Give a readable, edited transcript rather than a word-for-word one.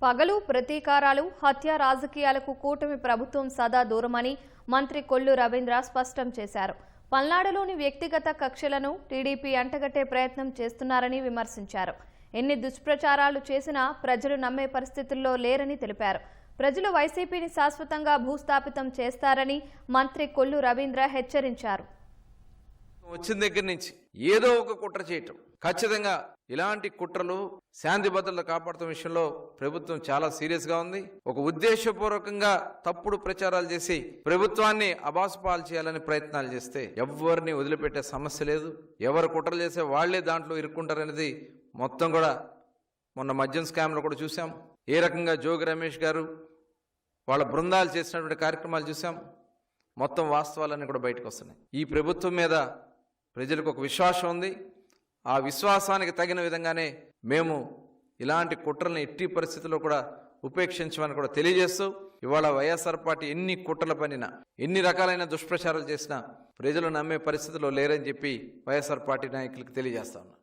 పగలు ప్రతీకారాలు హత్య రాజకీయాలకు కూటమి ప్రభుత్వం సదా దూరమని మంత్రి కొల్లు రవీంద్ర స్పష్టం చేశారు. పల్నాడులోని వ్యక్తిగత కక్షలను టీడీపీ అంటగట్టే ప్రయత్నం చేస్తున్నారని విమర్శించారు. ఎన్ని దుష్ప్రచారాలు చేసినా ప్రజలు నమ్మే పరిస్థితుల్లో లేరని తెలిపారు. ప్రజలు వైసీపీని శాశ్వతంగా భూస్థాపితం చేస్తారని మంత్రి కొల్లు రవీంద్ర హెచ్చరించారు. వచ్చిన దగ్గర నుంచి ఏదో ఒక కుట్ర చేయటం, ఖచ్చితంగా ఇలాంటి కుట్రలు శాంతి భద్రతలు కాపాడుతున్న విషయంలో ప్రభుత్వం చాలా సీరియస్ గా ఉంది. ఒక ఉద్దేశపూర్వకంగా తప్పుడు ప్రచారాలు చేసి ప్రభుత్వాన్ని అబాసుపాలు చేయాలని ప్రయత్నాలు చేస్తే ఎవరిని వదిలిపెట్టే సమస్య లేదు. ఎవరు కుట్రలు చేసే వాళ్లే దాంట్లో ఇరుక్కుంటారనేది మొత్తం కూడా మొన్న మద్యం స్కామ్లో కూడా చూసాం. ఏ రకంగా జోగి రమేష్ గారు వాళ్ళ బృందాలు చేసినటువంటి కార్యక్రమాలు చూసాం. మొత్తం వాస్తవాలన్నీ కూడా బయటకు వస్తున్నాయి. ఈ ప్రభుత్వం మీద ప్రజలకు ఒక విశ్వాసం ఉంది. ఆ విశ్వాసానికి తగిన విధంగానే మేము ఇలాంటి కుట్రల్ని ఎట్టి పరిస్థితుల్లో కూడా ఉపేక్షించమని కూడా తెలియజేస్తూ, ఇవాళ వైఎస్ఆర్ పార్టీ ఎన్ని కుట్రల పనినా, ఎన్ని రకాలైన దుష్ప్రచారాలు చేసినా ప్రజలు నమ్మే పరిస్థితుల్లో లేరని చెప్పి వైఎస్ఆర్ పార్టీ నాయకులకు తెలియజేస్తా ఉన్నా.